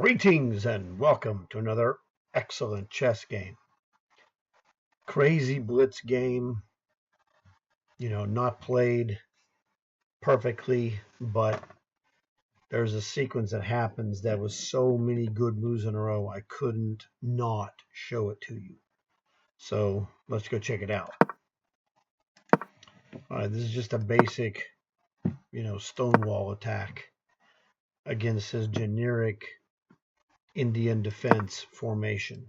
Greetings and welcome to another excellent chess game. Crazy blitz game, not played perfectly, but there's a sequence that happens that was so many good moves in a row, I couldn't not show it to you. So let's go check it out. All right, this is just a basic, Stonewall attack against his generic Indian defense formation.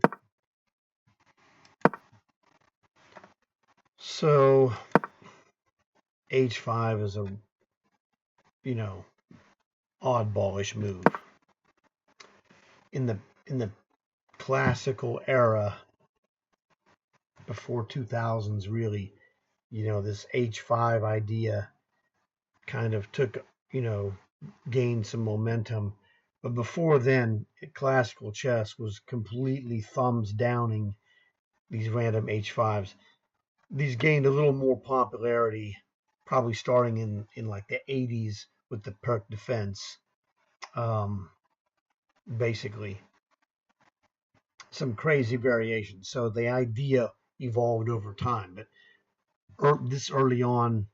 So H5 is a, oddballish move. In the classical era before 2000s, really, this H5 idea kind of took, gained some momentum. But before then, classical chess was completely thumbs downing these random H5s. These gained a little more popularity, probably starting in like the 80s with the Perk defense. Basically, some crazy variations. So the idea evolved over time, but this early on,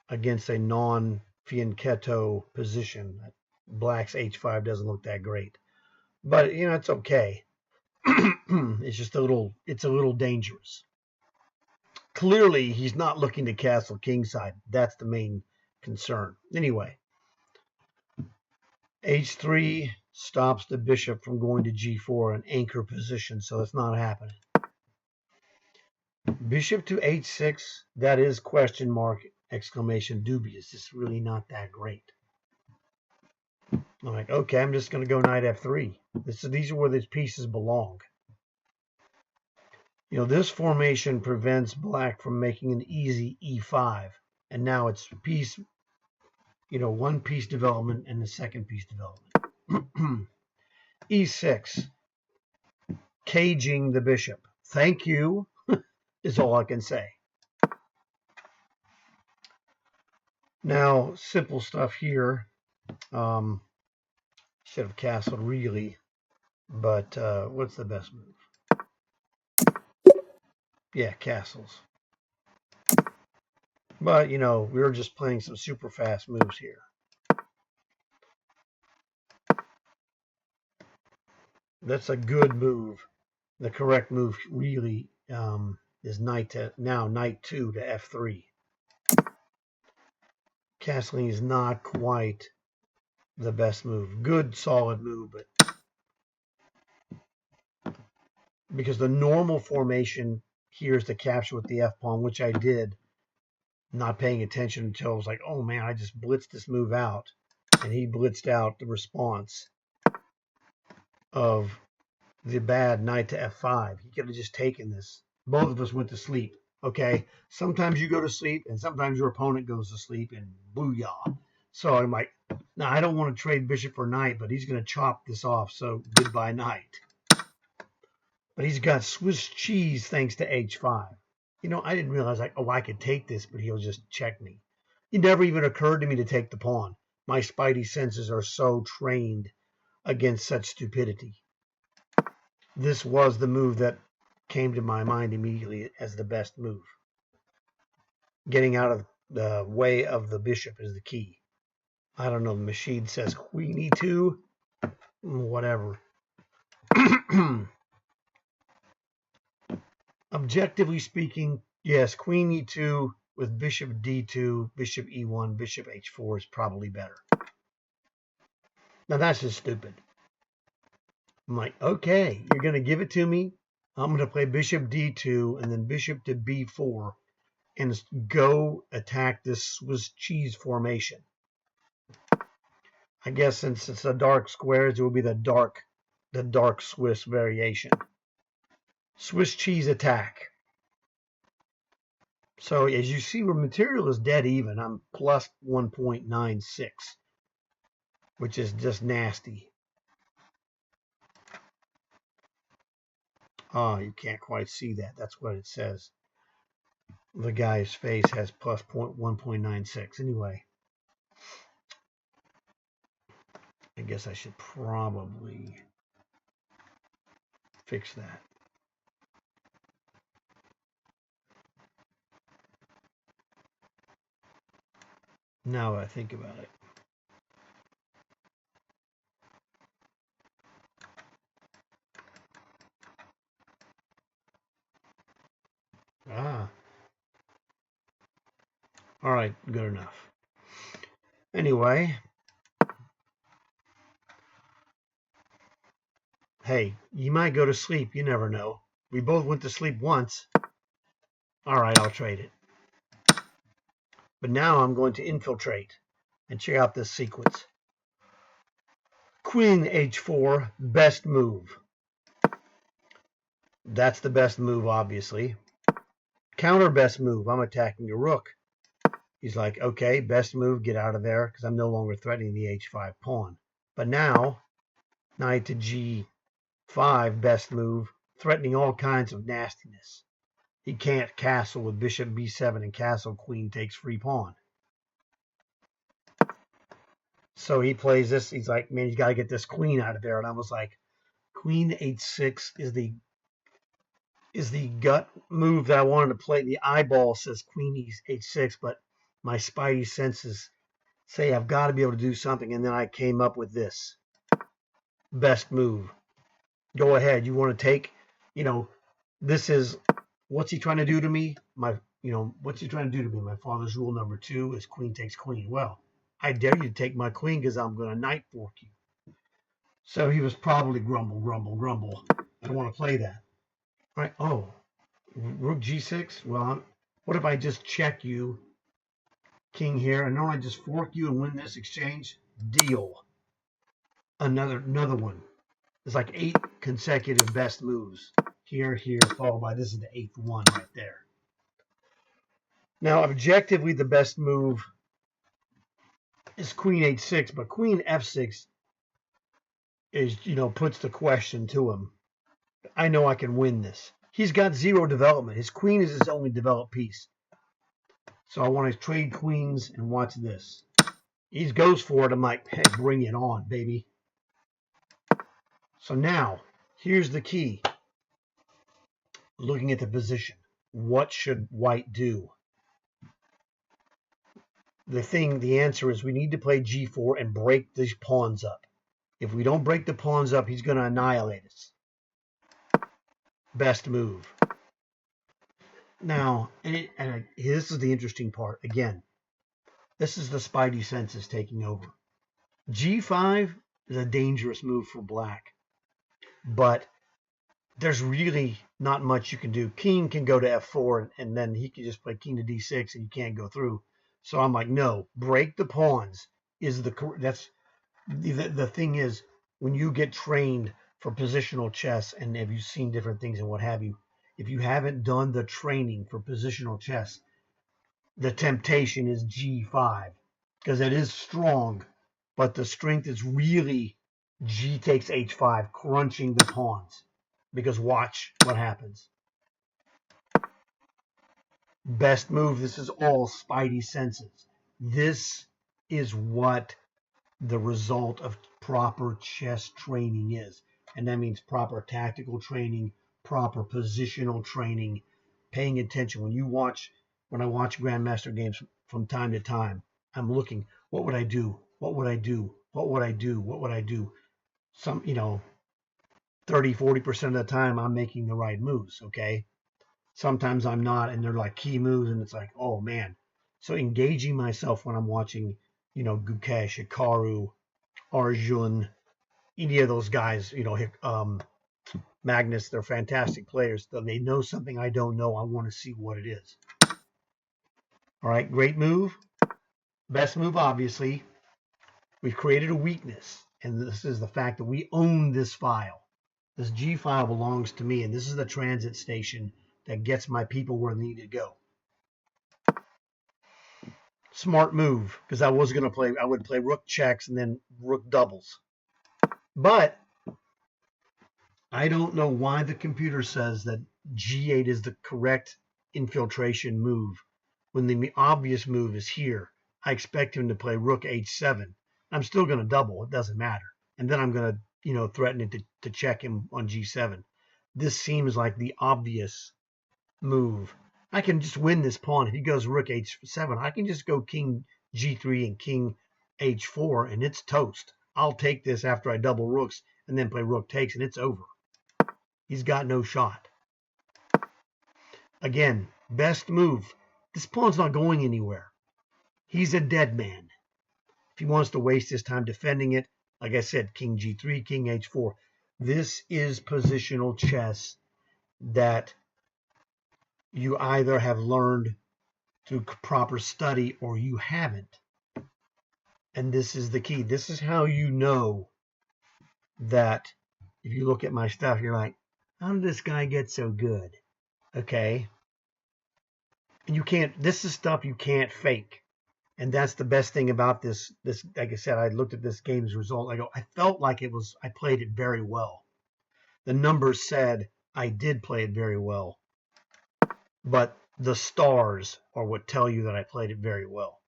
against a non-fianchetto position, Black's H5 doesn't look that great, but it's okay. It's just a little dangerous. Clearly, he's not looking to castle kingside. That's the main concern. Anyway, H3 stops the bishop from going to G4, an anchor position, so that's not happening. Bishop to H6, that is question mark, exclamation, dubious. It's really not that great. I'm like, okay, I'm just going to go knight F3. These are where these pieces belong. This formation prevents Black from making an easy E5. And now it's piece, one piece development and the second piece development. E6, caging the bishop. Thank you, is all I can say. Now, simple stuff here. Should have castled really, but what's the best move? Yeah, castles. But, we were just playing some super fast moves here. That's a good move. The correct move really is knight 2 to F3. Castling is not quite the best move. Good, solid move, but because the normal formation here is to capture with the F pawn, which I did, not paying attention until I was like, oh man, I just blitzed this move out. And he blitzed out the response of the bad knight to F5. He could have just taken this. Both of us went to sleep. Okay, sometimes you go to sleep and sometimes your opponent goes to sleep, and booyah. So I'm like, now I don't want to trade bishop for knight, but he's going to chop this off, so goodbye knight. But he's got Swiss cheese thanks to H5. I didn't realize, I could take this, but he'll just check me. It never even occurred to me to take the pawn. My spidey senses are so trained against such stupidity. This was the move that came to my mind immediately as the best move. Getting out of the way of the bishop is the key. I don't know. The machine says queen E2. Whatever. Objectively speaking, yes, queen E2 with bishop D2, bishop E1, bishop H4 is probably better. Now that's just stupid. I'm like, okay, you're going to give it to me. I'm going to play bishop D2 and then bishop to B4 and go attack this Swiss cheese formation. I guess since it's the dark squares, it will be the dark Swiss variation. Swiss cheese attack. So as you see, where material is dead even, I'm plus 1.96, which is just nasty. Oh, you can't quite see that. That's what it says. The guy's face has plus 1.96. Anyway. I guess I should probably fix that. Now I think about it. Ah, all right, good enough. Anyway, hey, you might go to sleep. You never know. We both went to sleep once. All right, I'll trade it. But now I'm going to infiltrate and check out this sequence. Queen h4, best move. That's the best move, obviously. Counter best move. I'm attacking your rook. He's like, okay, best move, get out of there, because I'm no longer threatening the h5 pawn. But now, knight to g5, best move, threatening all kinds of nastiness. He can't castle with bishop b7 and castle queen takes free pawn. So he plays this. He's like, man, he's got to get this queen out of there. And I was like, queen h6 is the gut move that I wanted to play. The eyeball says queen h6, but my spidey senses say I've got to be able to do something. And then I came up with this best move. Go ahead. You want to take, this is, what's he trying to do to me? What's he trying to do to me? My father's rule number 2 is queen takes queen. Well, I dare you to take my queen because I'm going to knight fork you. So he was probably grumble, grumble, grumble. I don't want to play that. All right. Oh, rook g6. Well, what if I just check you, king here, and don't I just fork you and win this exchange? Deal. Another one. It's like 8 consecutive best moves. Here, followed by this is the 8th one right there. Now, objectively, the best move is queen h6, but queen f6 is, puts the question to him. I know I can win this. He's got 0 development. His queen is his only developed piece. So I want to trade queens and watch this. He goes for it. I'm like, hey, bring it on, baby. So now, here's the key. Looking at the position. What should white do? The answer is we need to play g4 and break these pawns up. If we don't break the pawns up, he's going to annihilate us. Best move. Now, and this is the interesting part. Again, this is the spidey senses taking over. g5 is a dangerous move for black, but there's really not much you can do. King can go to f4, and then he can just play king to d6, and you can't go through. So I'm like, no, break the pawns is that's the thing is when you get trained for positional chess, and have you seen different things and what have you, if you haven't done the training for positional chess, the temptation is g5 because it is strong, but the strength is really g takes h5, crunching the pawns. Because watch what happens. Best move. This is all spidey senses. This is what the result of proper chess training is. And that means proper tactical training, proper positional training, paying attention. When I watch Grandmaster games from time to time, I'm looking, what would I do? What would I do? What would I do? What would I do? 30-40% of the time I'm making the right moves, okay? Sometimes I'm not, and they're like key moves, and it's like, oh man. So engaging myself when I'm watching, Gukesh, Hikaru, Arjun, any of those guys, Magnus, they're fantastic players. They know something I don't know. I want to see what it is. All right, great move. Best move, obviously. We've created a weakness, and this is the fact that we own this file. This G file belongs to me, and this is the transit station that gets my people where they need to go. Smart move, because I would play rook checks and then rook doubles. But I don't know why the computer says that G8 is the correct infiltration move when the obvious move is here. I expect him to play rook h7. I'm still going to double. It doesn't matter. And then I'm going to, threaten it to check him on G7. This seems like the obvious move. I can just win this pawn. If he goes rook H7, I can just go king G3 and king H4, and it's toast. I'll take this after I double rooks and then play rook takes, and it's over. He's got no shot. Again, best move. This pawn's not going anywhere. He's a dead man. If he wants to waste his time defending it, like I said, king G3, king H4. This is positional chess that you either have learned through proper study or you haven't. And this is the key. This is how you know that if you look at my stuff, you're like, how did this guy get so good? Okay. And you can't, this is stuff you can't fake. And that's the best thing about this, like I said, I looked at this game's result. I felt like I played it very well. The numbers said I did play it very well. But the stars are what tell you that I played it very well.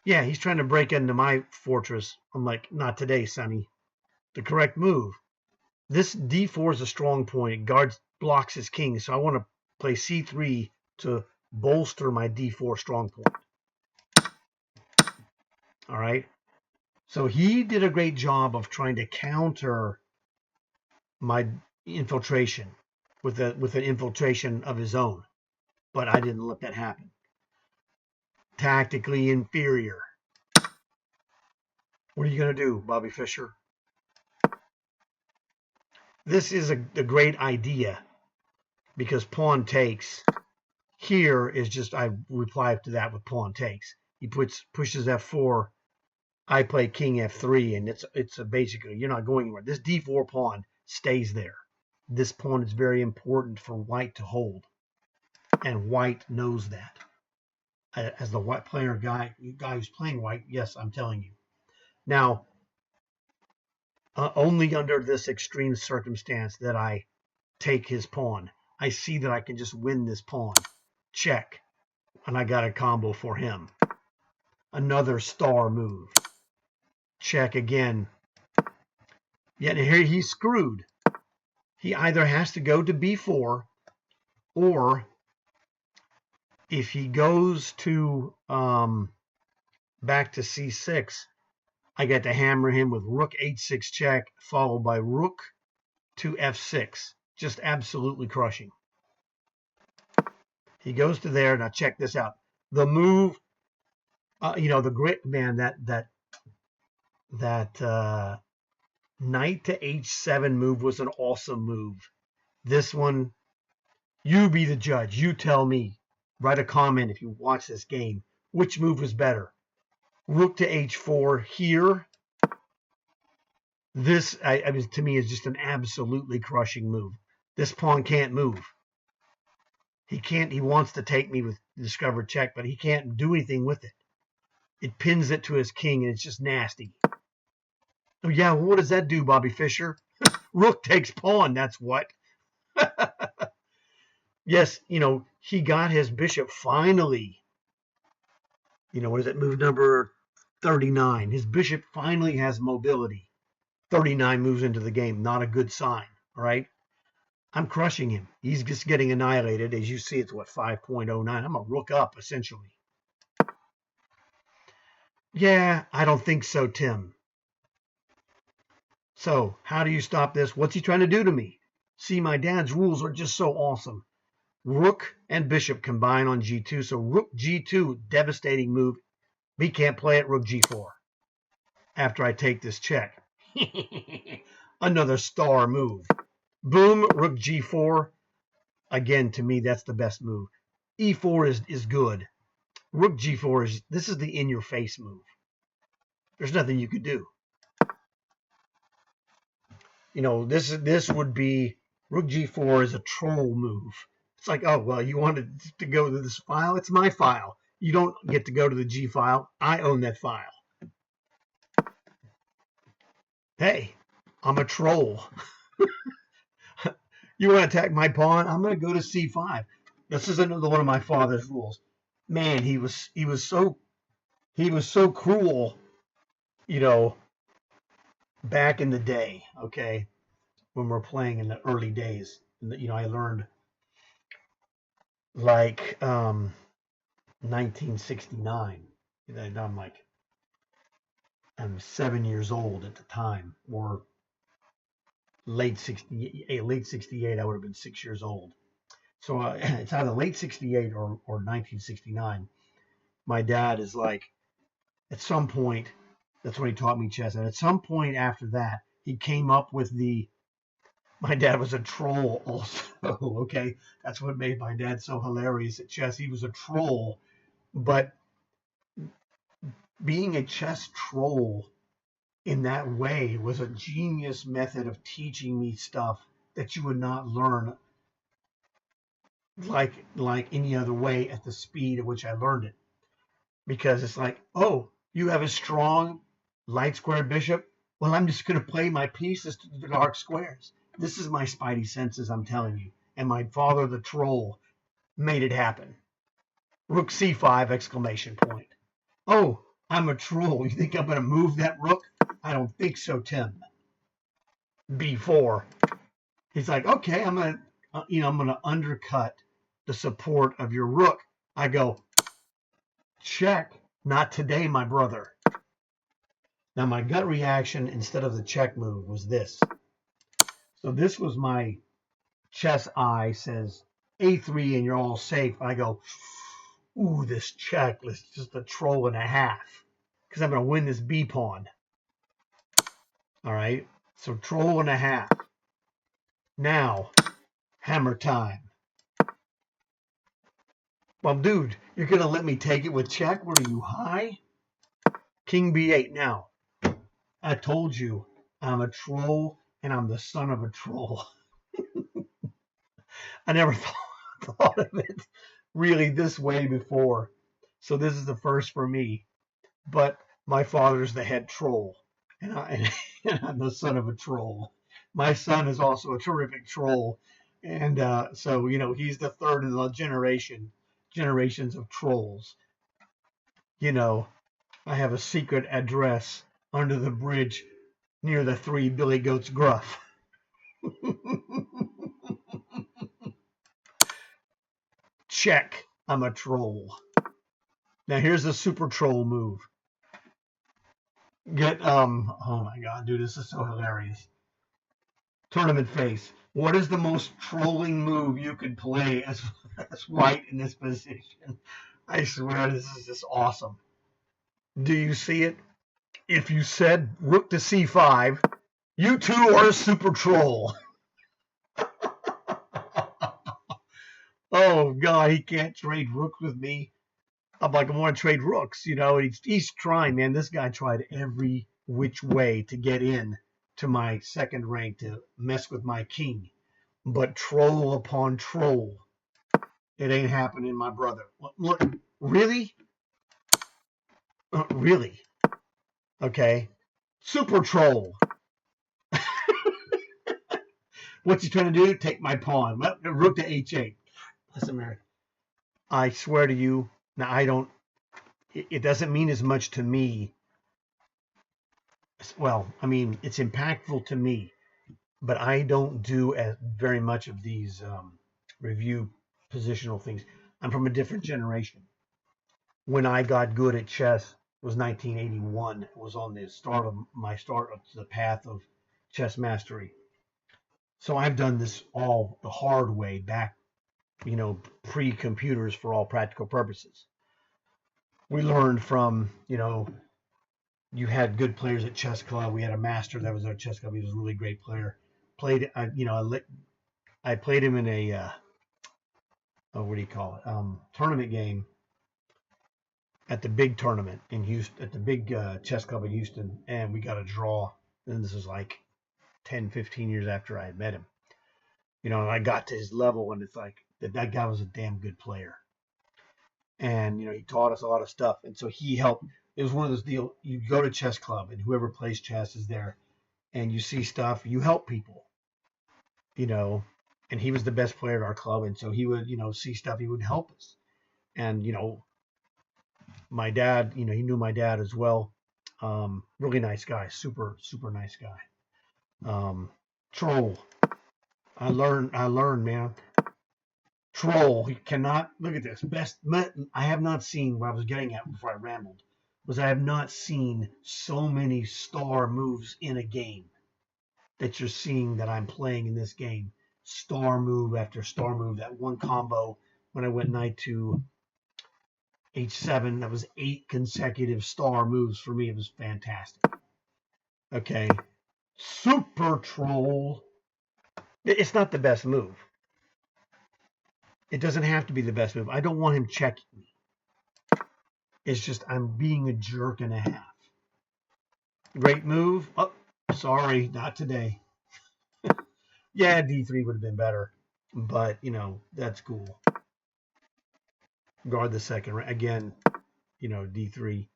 Yeah, he's trying to break into my fortress. I'm like, not today, Sonny. The correct move. This D4 is a strong point. It guards, blocks his king. So I want to play C3 to bolster my D4 strong point. All right. So he did a great job of trying to counter my infiltration with an infiltration of his own. But I didn't let that happen. Tactically inferior. What are you going to do, Bobby Fischer? This is a great idea because pawn takes here is just, I reply to that with pawn takes. He pushes F4. I play king F3, and it's basically, you're not going anywhere. This D4 pawn stays there. This pawn is very important for white to hold, and white knows that. As the white player guy who's playing white, yes, I'm telling you. Now, only under this extreme circumstance that I take his pawn. I see that I can just win this pawn. Check. And I got a combo for him. Another star move. Check again. Yet here he's screwed. He either has to go to B4, or if he goes to back to C6, I get to hammer him with rook H6 check, followed by rook to F6. Just absolutely crushing. He goes to there. Now check this out. The move, the great man, that knight to H7 move was an awesome move. This one, you be the judge. You tell me. Write a comment if you watch this game. Which move was better? Rook to H4 here. This, to me, is just an absolutely crushing move. This pawn can't move. He can't. He wants to take me with discovered check, but he can't do anything with it. It pins it to his king, and it's just nasty. Oh, yeah, well, what does that do, Bobby Fischer? Rook takes pawn, that's what. Yes, he got his bishop finally. What is it, move number 39? His bishop finally has mobility. 39 moves into the game, not a good sign, all right? I'm crushing him. He's just getting annihilated. As you see, it's 5.09. I'm a rook up, essentially. Yeah, I don't think so, Tim. So, how do you stop this? What's he trying to do to me? See, my dad's rules are just so awesome. Rook and bishop combine on G2. So, rook G2, devastating move. He can't play it, rook G4. After I take this check. Another star move. Boom, rook G4. Again, to me, that's the best move. E4 is good. Rook G4 this is the in-your-face move. There's nothing you could do. This would be rook G4 is a troll move. It's like, oh, well, you wanted to go to this file? It's my file. You don't get to go to the G file. I own that file. Hey, I'm a troll. You want to attack my pawn? I'm going to go to C5. This is another one of my father's rules. Man, he was so cruel you know, back in the day, okay, when we're playing in the early days, I learned like 1969. And I'm 7 years old at the time, or late 68. I would have been 6 years old. So it's either late 68 or 1969. My dad is like, at some point, that's when he taught me chess. And at some point after that, he came up with my dad was a troll also. Okay. That's what made my dad so hilarious at chess. He was a troll, but being a chess troll in that way was a genius method of teaching me stuff that you would not learn like any other way at the speed at which I learned it. Because it's like, oh, you have a strong light square bishop. Well, I'm just going to play my pieces to the dark squares. This is my spidey senses, I'm telling you. And my father, the troll, made it happen. Rook c5 exclamation point. Oh, I'm a troll. You think I'm going to move that rook? I don't think so, Tim. b4. He's like, okay, I'm going to undercut the support of your rook. I go, check. Not today, my brother. Now, my gut reaction instead of the check move was this. So this was my chess eye says a3 and you're all safe. I go, ooh, this check is just a troll and a half because I'm going to win this b pawn. All right. So troll and a half. Now, hammer time. Well, dude, you're going to let me take it with check? What are you, high? King b8. Now, I told you I'm a troll and I'm the son of a troll. I never thought of it really this way before. So this is the first for me. But my father's the head troll, and I'm the son of a troll. My son is also a terrific troll, and so he's the third in the generations of trolls. I have a secret address under the bridge near the Three Billy Goats Gruff. Check. I'm a troll. Now here's the super troll move. Oh my god, dude, this is so hilarious. Tournament face. What is the most trolling move you could play as white in this position? I swear this is just awesome. Do you see it? If you said rook to c5, you too are a super troll. Oh god, he can't trade rooks with me. I'm like, I want to trade rooks, he's trying, man. This guy tried every which way to get in to my second rank to mess with my king. But troll upon troll. It ain't happening, my brother. Look, really? Really? Okay. Super troll. What's he trying to do? Take my pawn. Rook to h8. Listen, Mary. I swear to you, now I don't, it doesn't mean as much to me. Well, I mean, it's impactful to me, but I don't do very much of these review positional things. I'm from a different generation. When I got good at chess was 1981. It was on the start of the path of chess mastery. So I've done this all the hard way back, pre-computers for all practical purposes. We learned from, you had good players at chess club. We had a master that was our chess club. He was a really great player. I played him in a, what do you call it? Tournament game at the big tournament in Houston, at the big chess club in Houston, and we got a draw. And this was like 10, 15 years after I had met him. And I got to his level, and it's like that guy was a damn good player. And he taught us a lot of stuff, and so he helped. It was one of those deals. You go to chess club, and whoever plays chess is there, and you see stuff. You help people, And he was the best player at our club, and so he would, see stuff. He would help us, and my dad, he knew my dad as well. Really nice guy, super nice guy. Troll. I learned, man. Troll. He cannot look at this. I have not seen what I was getting at before I rambled. I have not seen so many star moves in a game that you're seeing that I'm playing in this game. Star move after star move. That one combo when I went knight to h7, that was 8 consecutive star moves for me. It was fantastic. Okay. Super Troll. It's not the best move. It doesn't have to be the best move. I don't want him checking me. It's just I'm being a jerk and a half. Great move. Oh, sorry, not today. Yeah, d3 would have been better. But, that's cool. Guard the second. Again, d3.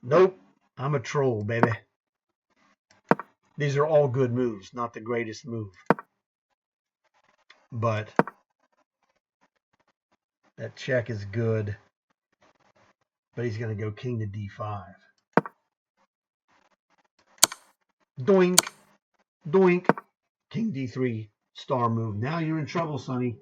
Nope. I'm a troll, baby. These are all good moves, not the greatest move. But that check is good. But he's going to go king to d5. Doink. Doink. King d3. Star move. Now you're in trouble, Sonny.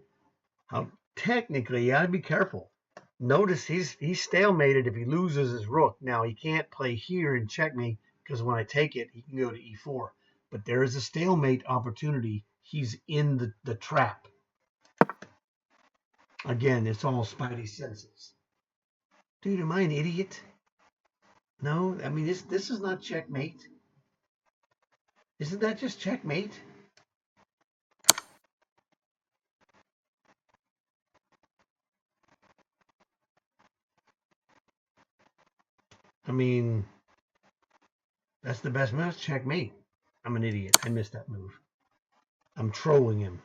Technically, you got to be careful. Notice he's stalemated if he loses his rook. Now, he can't play here and check me because when I take it, he can go to e4. But there is a stalemate opportunity. He's in the trap. Again, it's all spidey senses. Dude, am I an idiot? No, I mean, this is not checkmate. Isn't that just checkmate? I mean, that's the best move. Checkmate. I'm an idiot. I missed that move. I'm trolling him.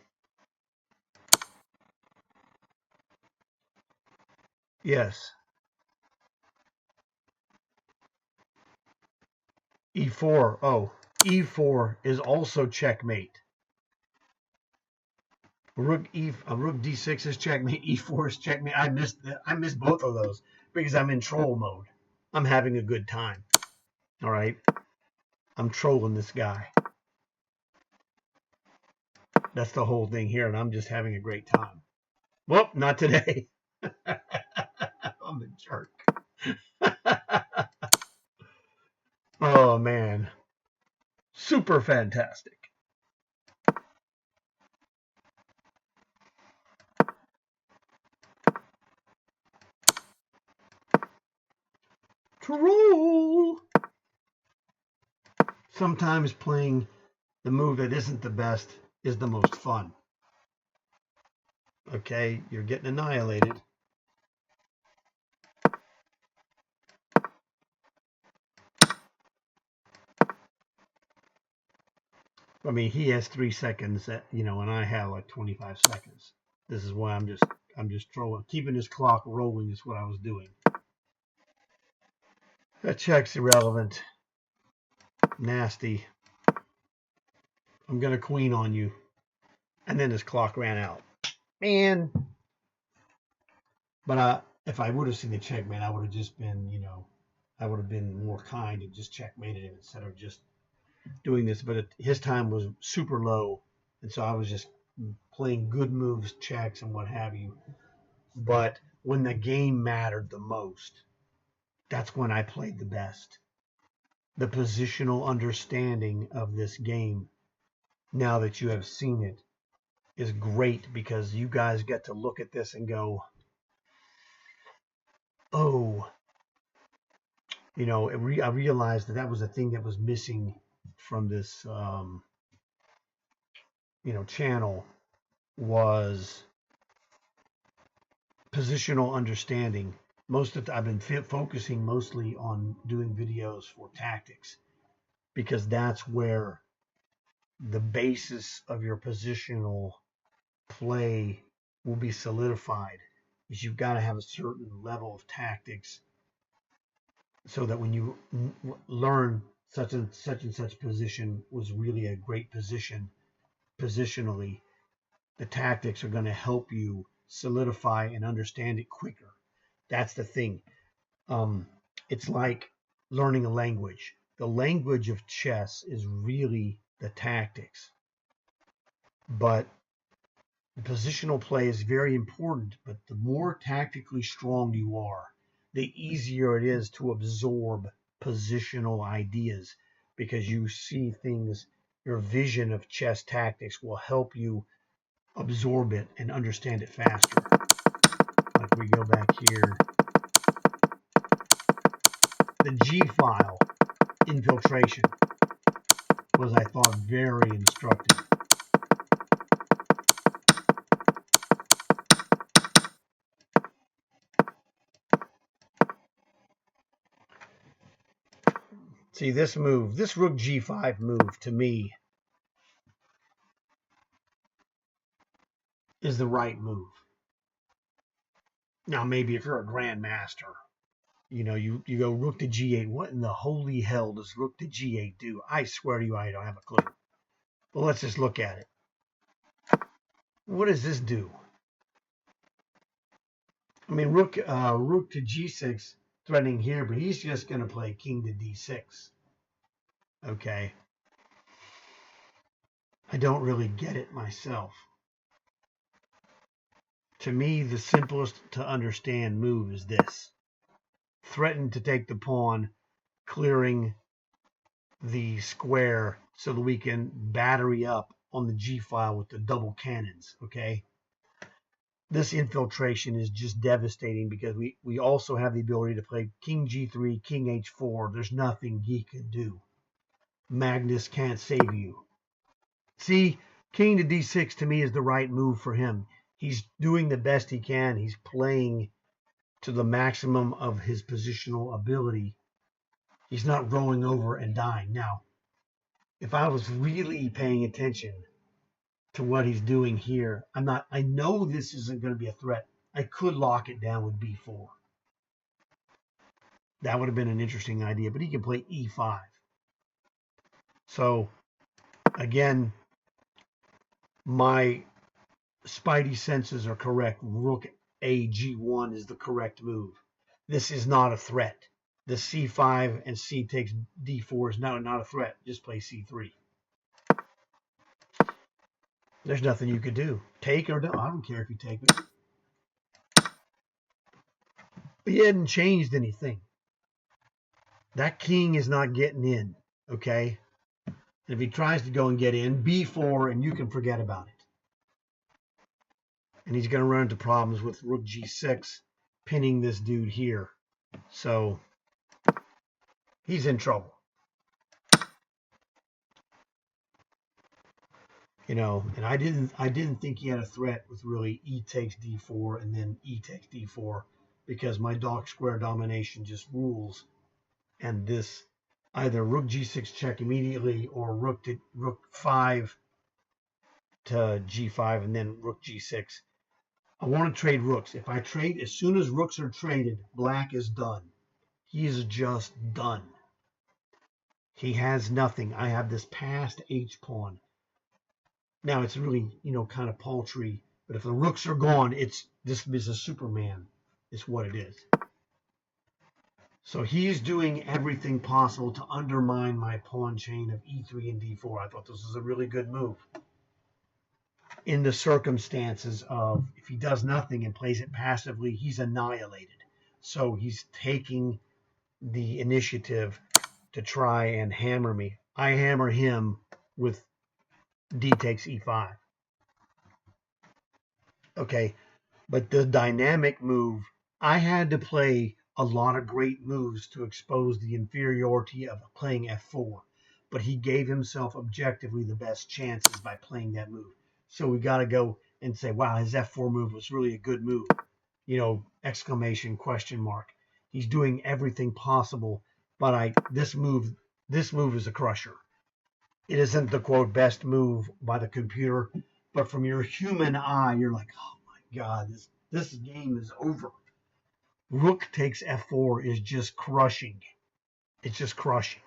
Yes. e4. Oh, e4 is also checkmate. Rook d6 is checkmate. e4 is checkmate. I missed both of those because I'm in troll mode. I'm having a good time. All right. I'm trolling this guy. That's the whole thing here, and I'm just having a great time. Well, not today. I'm a jerk. Oh, man. Super fantastic. Troll. Sometimes playing the move that isn't the best is the most fun. Okay, you're getting annihilated. I mean, he has 3 seconds, and I have like 25 seconds. This is why I'm just trolling. Keeping this clock rolling is what I was doing. That check's irrelevant. Nasty. I'm going to queen on you. And then his clock ran out. Man. But if I would have seen the checkmate, I would have just been, I would have been more kind and just checkmated him instead of just doing this. But his time was super low. And so I was just playing good moves, checks, and what have you. But when the game mattered the most, that's when I played the best. The positional understanding of this game, now that you have seen it, is great because you guys get to look at this and go, oh, I realized that was a thing that was missing from this, channel, was positional understanding. I've been focusing mostly on doing videos for tactics because that's where the basis of your positional play will be solidified. Is you've got to have a certain level of tactics so that when you learn such and such position was really a great position positionally, the tactics are going to help you solidify and understand it quicker. That's the thing. It's like learning a language. The language of chess is really the tactics. But the positional play is very important, but the more tactically strong you are, the easier it is to absorb positional ideas because you see things, your vision of chess tactics will help you absorb it and understand it faster. Like we go back here, the G file infiltration was, I thought, very instructive. See, this move, this rook G5 move, to me, is the right move. Now, maybe if you're a grandmaster, you know, you go rook to G8. What in the holy hell does rook to G8 do? I swear to you, I don't have a clue. Well, let's just look at it. What does this do? I mean, rook to G6, threatening here, but he's just going to play king to D6. Okay. I don't really get it myself. To me, the simplest to understand move is this. Threaten to take the pawn, clearing the square so that we can battery up on the G file with the double cannons, okay? This infiltration is just devastating because we also have the ability to play king G3, king H4. There's nothing he can do. Magnus can't save you. See, king to D6 to me is the right move for him. He's doing the best he can. He's playing to the maximum of his positional ability. He's not rolling over and dying. Now, if I was really paying attention to what he's doing here, I know this isn't going to be a threat. I could lock it down with B4. That would have been an interesting idea, but he can play E5. So, again, my spidey senses are correct. Rook A G1 is the correct move. This is not a threat. The C5 and C takes D4 is not a threat. Just play C3. There's nothing you could do. Take or don't. I don't care if you take it. But he hadn't changed anything. That king is not getting in, okay? And if he tries to go and get in, B4, and you can forget about it. And he's going to run into problems with rook G6, pinning this dude here. So he's in trouble. You know, and I didn't think he had a threat with really E takes D4 and then E takes D4 because my dark square domination just rules. And this either rook G6 check immediately or rook 5 to G5 and then rook G6. I want to trade rooks. If I trade, as soon as rooks are traded, black is done. He is just done. He has nothing. I have this passed H pawn. Now it's really, you know, kind of paltry, but if the rooks are gone, this is a Superman. It's what it is. So he's doing everything possible to undermine my pawn chain of E3 and D4. I thought this was a really good move. In the circumstances of if he does nothing and plays it passively, he's annihilated. So he's taking the initiative to try and hammer me. I hammer him with D takes E5. Okay, but the dynamic move, I had to play a lot of great moves to expose the inferiority of playing F4. But he gave himself objectively the best chances by playing that move. So we got to go and say, wow, his F4 move was really a good move. You know, exclamation, question mark. He's doing everything possible, but this move is a crusher. It isn't the quote best move by the computer, but from your human eye, you're like, oh my God, this game is over. Rook takes F4 is just crushing. It's just crushing.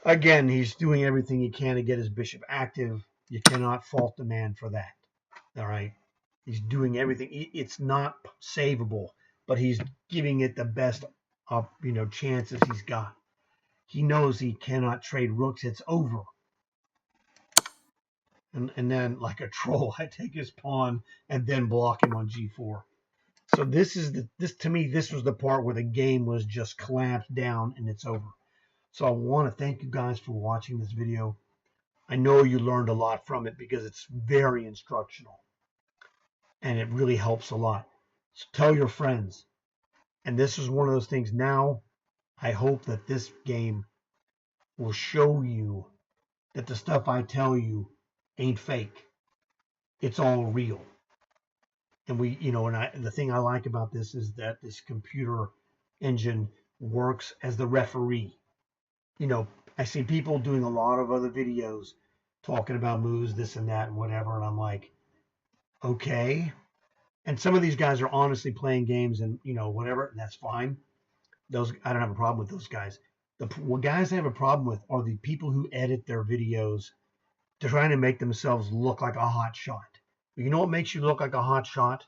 Again, he's doing everything he can to get his bishop active. You cannot fault the man for that. All right. He's doing everything. It's not savable, but he's giving it the best chances he's got. He knows he cannot trade rooks. It's over. And then, like a troll, I take his pawn and then block him on g4. So this to me, this was the part where the game was just clamped down and it's over. So I want to thank you guys for watching this video. I know you learned a lot from it because it's very instructional and it really helps a lot. So tell your friends. And this is one of those things now. I hope that this game will show you that the stuff I tell you ain't fake. It's all real. And the thing I like about this is that this computer engine works as the referee. I see people doing a lot of other videos talking about moves, this and that and whatever, and I'm like, okay. And some of these guys are honestly playing games and whatever, and that's fine. I don't have a problem with those guys. The guys I have a problem with are the people who edit their videos to trying to make themselves look like a hot shot. You know what makes you look like a hot shot?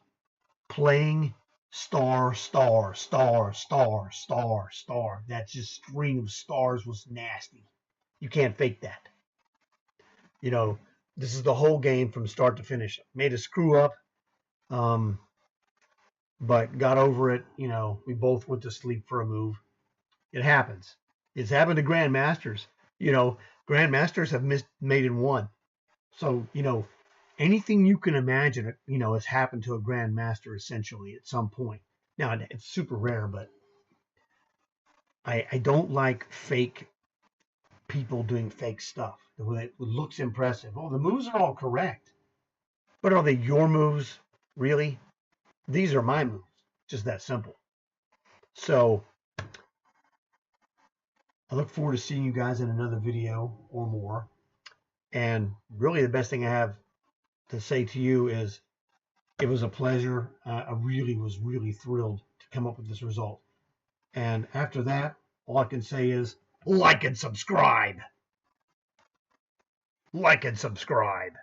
Playing star, star, star, star, star, star. That just string of stars was nasty. You can't fake that. This is the whole game from start to finish. Made a screw up, but got over it. We both went to sleep for a move. It happens. It's happened to grandmasters. Grandmasters have made in one. So, anything you can imagine, has happened to a grandmaster essentially at some point. Now, it's super rare, but I don't like fake people doing fake stuff. It looks impressive. Oh, the moves are all correct. But are they your moves? Really? These are my moves. Just that simple. So, I look forward to seeing you guys in another video or more. And really the best thing I have to say to you is it was a pleasure. I really was thrilled to come up with this result. And after that, all I can say is like and subscribe. Like and subscribe.